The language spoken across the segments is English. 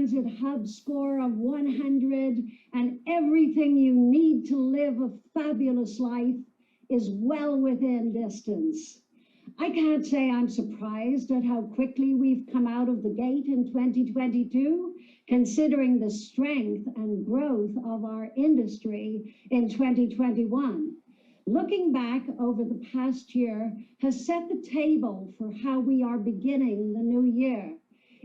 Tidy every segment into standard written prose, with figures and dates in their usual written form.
transit hub score of 100, and everything you need to live a fabulous life is well within distance. I can't say I'm surprised at how quickly we've come out of the gate in 2022, considering the strength and growth of our industry in 2021. Looking back over the past year has set the table for how we are beginning the new year.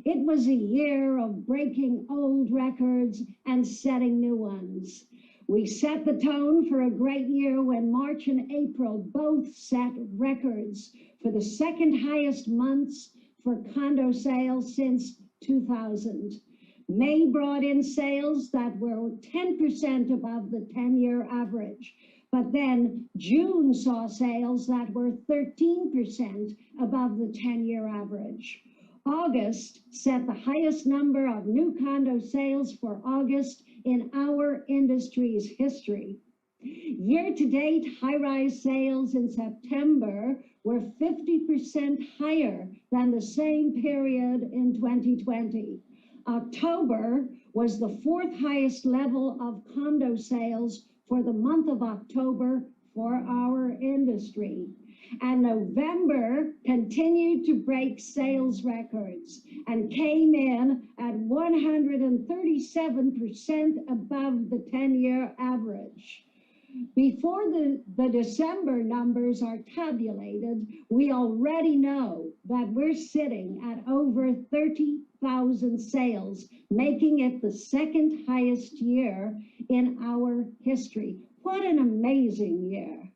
It was a year of breaking old records and setting new ones. We set the tone for a great year when March and April both set records for the second highest months for condo sales since 2000. May brought in sales that were 10% above the 10-year average, but then June saw sales that were 13% above the 10-year average. August set the highest number of new condo sales for August in our industry's history. Year-to-date high-rise sales in September were 50% higher than the same period in 2020. October was the fourth highest level of condo sales for the month of October for our industry. And November continued to break sales records and came in at 137% above the 10-year average. Before the December numbers are tabulated, we already know that we're sitting at over 30,000 sales, making it the second highest year in our history. What an amazing year.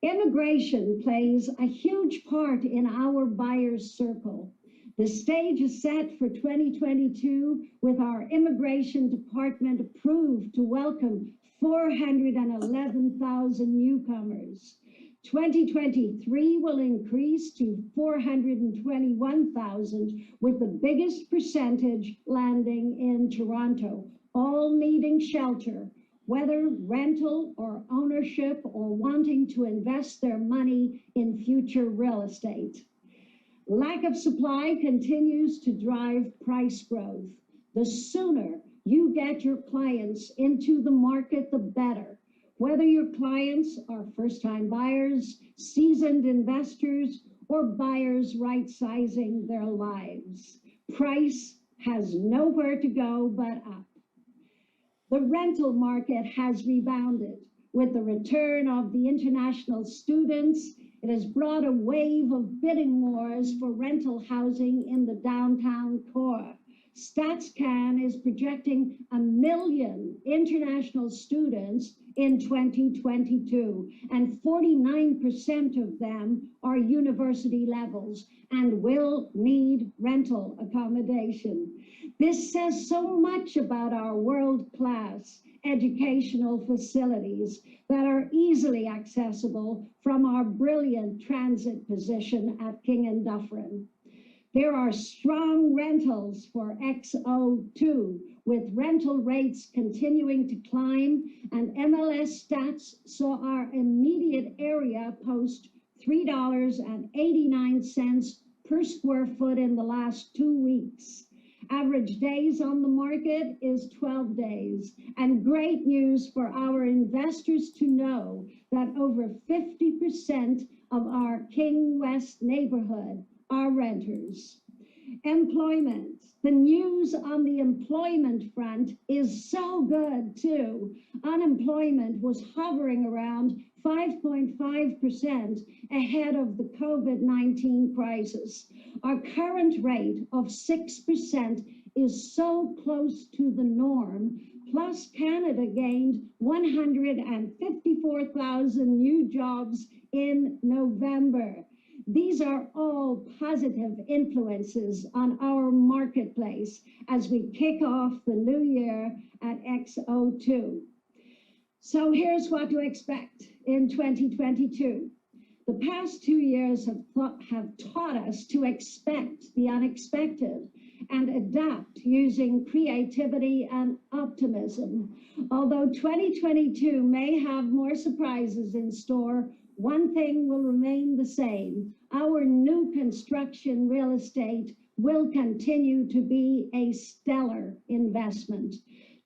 Immigration plays a huge part in our buyer's circle. The stage is set for 2022 with our immigration department approved to welcome 411,000 newcomers. 2023 will increase to 421,000, with the biggest percentage landing in Toronto, all needing shelter, whether rental or ownership or wanting to invest their money in future real estate. Lack of supply continues to drive price growth. The sooner you get your clients into the market, the better. Whether your clients are first-time buyers, seasoned investors, or buyers right-sizing their lives, price has nowhere to go but up. The rental market has rebounded. With the return of the international students, it has brought a wave of bidding wars for rental housing in the downtown core. StatsCan is projecting 1 million international students in 2022, and 49% of them are university levels and will need rental accommodation. This says so much about our world-class educational facilities that are easily accessible from our brilliant transit position at King and Dufferin. There are strong rentals for XO2, with rental rates continuing to climb, and MLS stats saw our immediate area post $3.89 per square foot in the last 2 weeks. Average days on the market is 12 days, and great news for our investors to know that over 50% of our King West neighborhood are renters. Employment. The news on the employment front is so good too. Unemployment was hovering around 5.5% ahead of the COVID-19 crisis. Our current rate of 6% is so close to the norm. Plus, Canada gained 154,000 new jobs in November. These are all positive influences on our marketplace as we kick off the new year at XO2. So here's what to expect in 2022. The past 2 years have taught us to expect the unexpected and adapt using creativity and optimism. Although 2022 may have more surprises in store, one thing will remain the same. Our new construction real estate will continue to be a stellar investment.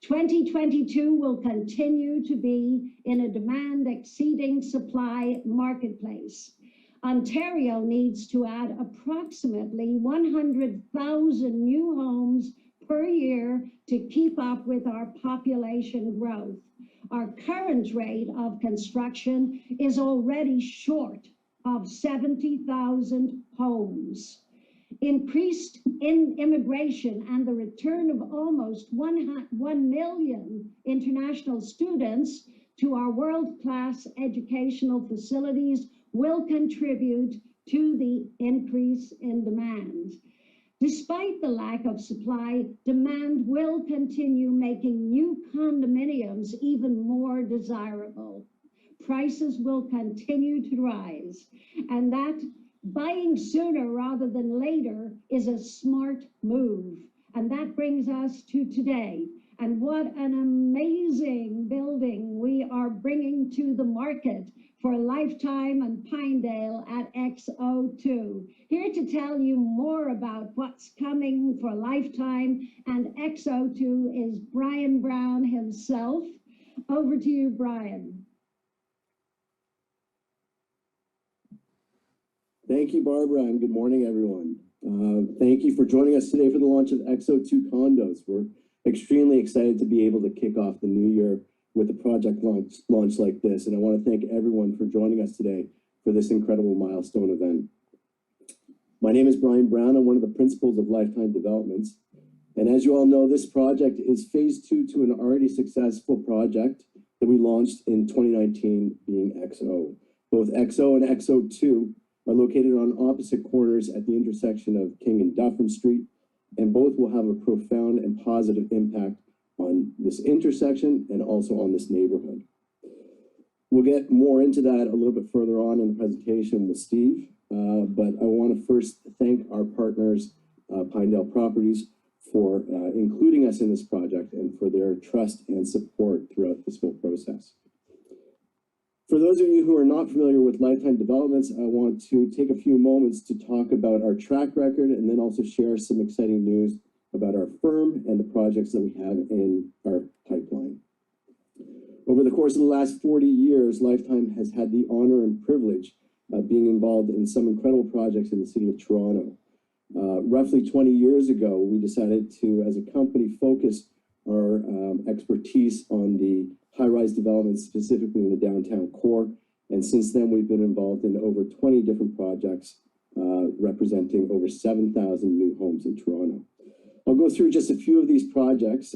2022 will continue to be in a demand exceeding supply marketplace. Ontario needs to add approximately 100,000 new homes per year to keep up with our population growth. Our current rate of construction is already short of 70,000 homes. Increased immigration and the return of almost 1 million international students to our world-class educational facilities will contribute to the increase in demand. Despite the lack of supply, demand will continue making new condominiums even more desirable. Prices will continue to rise, and that buying sooner rather than later is a smart move. And that brings us to today. And what an amazing building we are bringing to the market for Lifetime and Pinedale at XO2. Here to tell you more about what's coming for Lifetime and XO2 is Brian Brown himself. Over to you, Brian. Thank you, Barbara, and good morning, everyone. Thank you for joining us today for the launch of XO2 Condos. We're extremely excited to be able to kick off the new year with a project launch like this, and I want to thank everyone for joining us today for this incredible milestone event. My name is Brian Brown. I'm one of the principals of Lifetime Developments, and as you all know, this project is phase 2 to an already successful project that we launched in 2019, being XO. Both XO and XO2 are located on opposite corners at the intersection of King and Dufferin Street, and both will have a profound and positive impact on this intersection and also on this neighborhood. We'll get more into that a little bit further on in the presentation with Steve, but I want to first thank our partners, Pinedale Properties, for including us in this project and for their trust and support throughout this whole process. For those of you who are not familiar with Lifetime Developments, I want to take a few moments to talk about our track record and then also share some exciting news about our firm and the projects that we have in our pipeline. Over the course of the last 40 years, Lifetime has had the honor and privilege of being involved in some incredible projects in the city of Toronto. Roughly 20 years ago, we decided to, as a company, focus our expertise on the high-rise developments, specifically in the downtown core. And since then, we've been involved in over 20 different projects, representing over 7,000 new homes in Toronto. I'll go through just a few of these projects,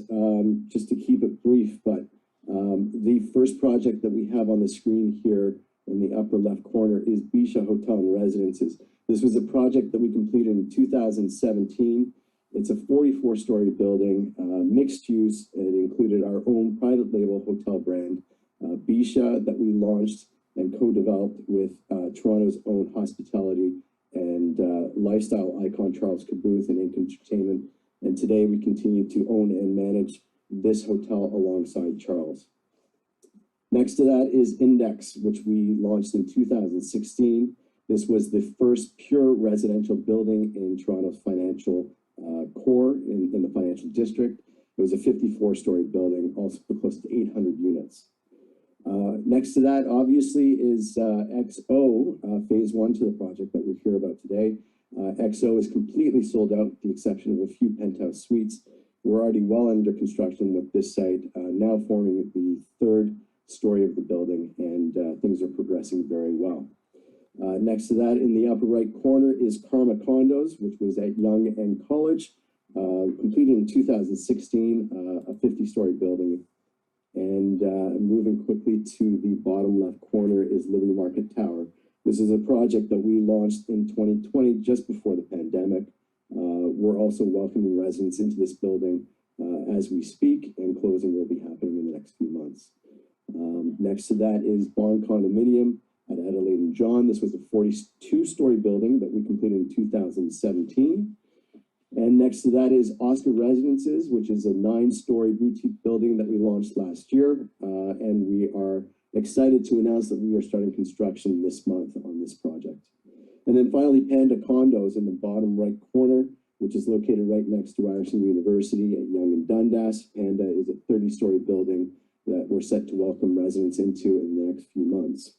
just to keep it brief, but the first project that we have on the screen here in the upper left corner is Bisha Hotel and Residences. This was a project that we completed in 2017. It's a 44-story building, mixed use. It included our own private label hotel brand, Bisha, that we launched and co-developed with Toronto's own hospitality and lifestyle icon Charles Caboth and Income Entertainment. And today we continue to own and manage this hotel alongside Charles. Next to that is Index, which we launched in 2016. This was the first pure residential building in Toronto's financial core in the financial district. It was a 54-story building, also close to 800 units. Next to that, obviously, is XO, phase 1 to the project that we're here about today. XO is completely sold out, with the exception of a few penthouse suites. We're already well under construction with this site, now forming the 3rd story of the building, and things are progressing very well. Next to that, in the upper right corner, is Karma Condos, which was at Yonge and College, completed in 2016, a 50-story building. And moving quickly to the bottom left corner is Liberty Market Tower. This is a project that we launched in 2020, just before the pandemic. We're also welcoming residents into this building as we speak, and closing will be happening in the next few months. Next to that is Bond Condominium at Adelaide and John. This was a 42-story building that we completed in 2017. And next to that is Oscar Residences, which is a 9-story boutique building that we launched last year. And we are excited to announce that we are starting construction this month on this project. And then finally, Panda Condos in the bottom right corner. which is located right next to Ryerson University at Yonge and Dundas. Panda is a 30-story building that we're set to welcome residents into in the next few months.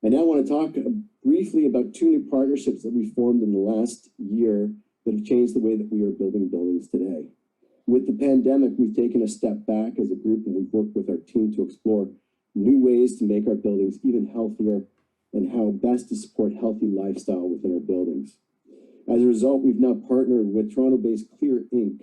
I now want to talk briefly about two new partnerships that we formed in the last year that have changed the way that we are building buildings today. With the pandemic, we've taken a step back as a group, and we've worked with our team to explore new ways to make our buildings even healthier and how best to support healthy lifestyle within our buildings. As a result, we've now partnered with Toronto-based Clear Inc.,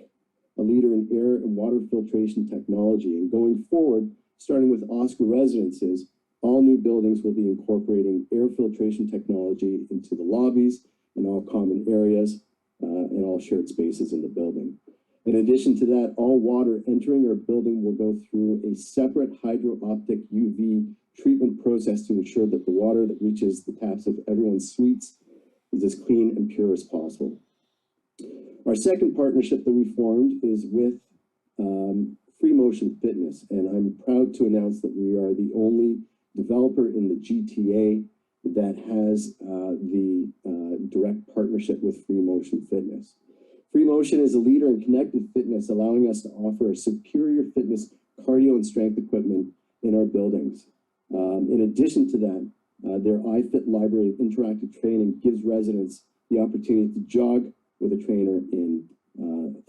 a leader in air and water filtration technology. And going forward, starting with Oscar Residences, all new buildings will be incorporating air filtration technology into the lobbies and all common areas and all shared spaces in the building. In addition to that, all water entering our building will go through a separate hydro-optic UV treatment process to ensure that the water that reaches the taps of everyone's suites is as clean and pure as possible. Our second partnership that we formed is with Free Motion Fitness, and I'm proud to announce that we are the only developer in the GTA that has the direct partnership with Free Motion Fitness. Free Motion is a leader in connected fitness, allowing us to offer a superior fitness, cardio, and strength equipment in our buildings. In addition to that, their iFit library of interactive training gives residents the opportunity to jog with a trainer in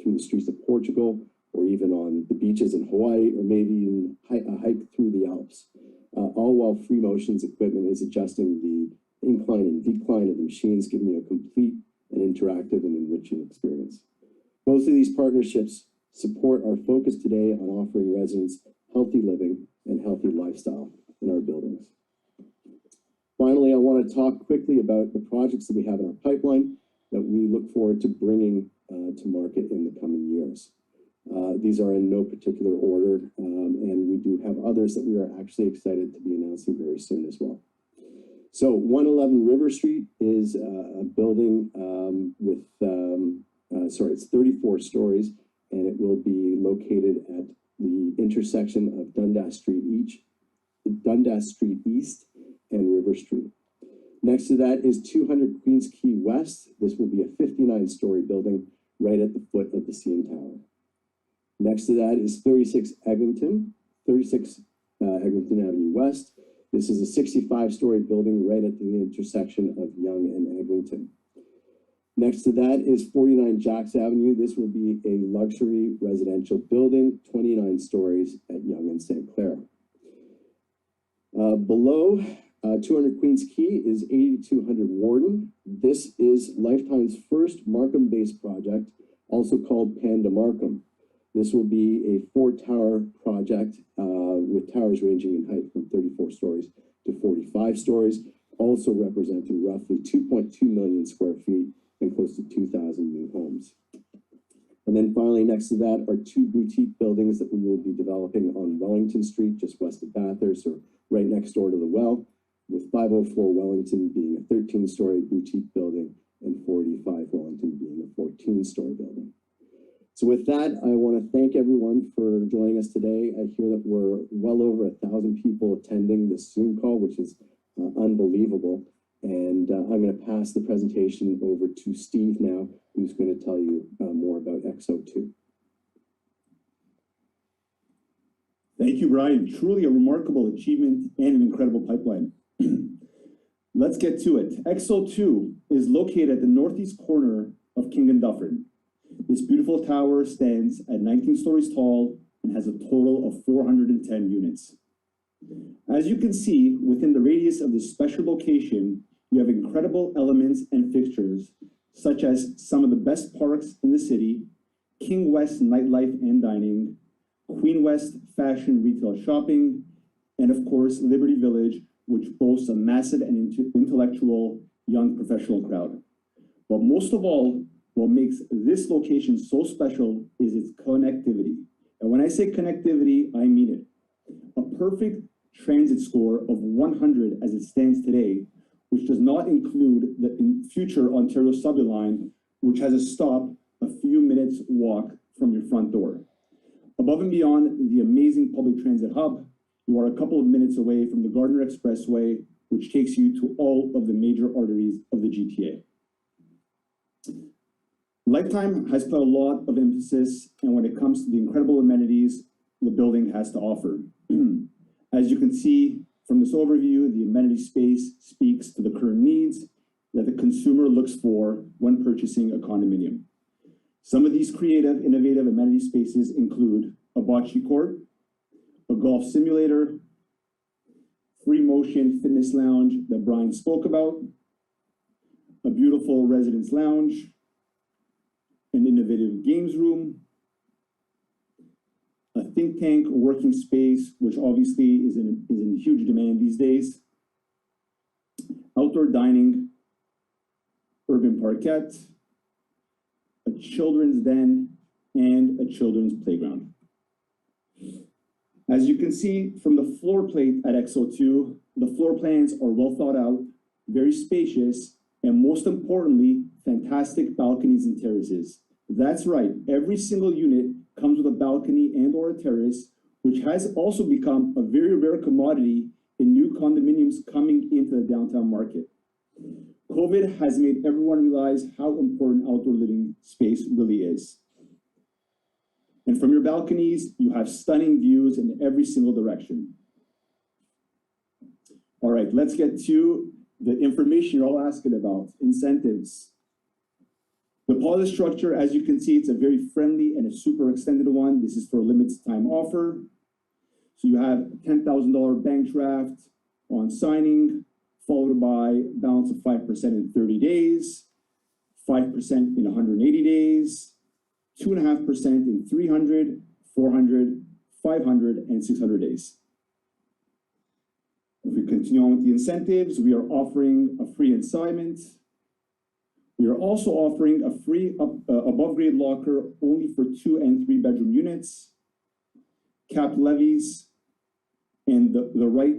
through the streets of Portugal, or even on the beaches in Hawaii, or maybe even a hike through the Alps, all while Free Motion's equipment is adjusting the incline and decline of the machines, giving you a complete and interactive and enriching experience. Both of these partnerships support our focus today on offering residents healthy living and healthy lifestyle in our buildings. Finally, I want to talk quickly about the projects that we have in our pipeline that we look forward to bringing to market in the coming years. These are in no particular order, and we do have others that we are actually excited to be announcing very soon as well. So 111 River Street is a building with, it's 34 stories, and it will be located at the intersection of Dundas Street East and River Street. Next to that is 200 Queens Quay West. This will be a 59-story building right at the foot of the CN Tower. Next to that is 36 Eglinton Avenue West. This is a 65-story building right at the intersection of Yonge and Eglinton. Next to that is 49 Jacks Avenue. This will be a luxury residential building, 29 stories at Yonge and St. Clair. Below 200 Queens Quay is 8200 Warden. This is Lifetime's first Markham-based project, also called Panda Markham. This will be a 4-tower project with towers ranging in height from 34 stories to 45 stories, also representing roughly 2.2 million square feet and close to 2,000 new homes. And then finally, next to that are 2 boutique buildings that we will be developing on Wellington Street, just west of Bathurst, or right next door to the Well, with 504 Wellington being a 13-story boutique building and 485 Wellington being a 14-story building. So with that, I want to thank everyone for joining us today. I hear that we're well over 1,000 people attending this Zoom call, which is unbelievable. And I'm going to pass the presentation over to Steve now, who's going to tell you more about XO2. Thank you, Brian. Truly a remarkable achievement and an incredible pipeline. Let's get to it. XO2 is located at the northeast corner of King and Dufferin. This beautiful tower stands at 19 stories tall and has a total of 410 units. As you can see, within the radius of this special location, you have incredible elements and fixtures, such as some of the best parks in the city, King West nightlife and dining, Queen West fashion retail shopping, and of course, Liberty Village, which boasts a massive and intellectual young professional crowd. But most of all, what makes this location so special is its connectivity. And when I say connectivity, I mean it. A perfect transit score of 100 as it stands today, which does not include the future Ontario subway line, which has a stop a few minutes walk from your front door. Above and beyond the amazing public transit hub, you are a couple of minutes away from the Gardiner Expressway, which takes you to all of the major arteries of the GTA. Lifetime has put a lot of emphasis and when it comes to the incredible amenities the building has to offer. As you can see from this overview, the amenity space speaks to the current needs that the consumer looks for when purchasing a condominium. Some of these creative, innovative amenity spaces include a bocce court, a golf simulator, free motion fitness lounge that Brian spoke about, a beautiful residence lounge, an innovative games room, a think tank working space, which obviously is in huge demand these days, outdoor dining, urban parquet, a children's den, and a children's playground. As you can see from the floor plate at XO2, the floor plans are well thought out, very spacious, and most importantly, fantastic balconies and terraces. That's right, every single unit comes with a balcony and or a terrace, which has also become a very rare commodity in new condominiums coming into the downtown market. COVID has made everyone realize how important outdoor living space really is. And from your balconies, you have stunning views in every single direction. All right, let's get to the information you're all asking about, incentives. The policy structure, as you can see, it's a very friendly and a super extended one. This is for a limited time offer. So you have a $10,000 bank draft on signing, followed by balance of 5% in 30 days, 5% in 180 days, 2.5% in 300, 400, 500, and 600 days. If we continue on with the incentives, we are offering a free assignment. We are also offering a free above grade locker only for 2 and 3 bedroom units, capped levies, and the right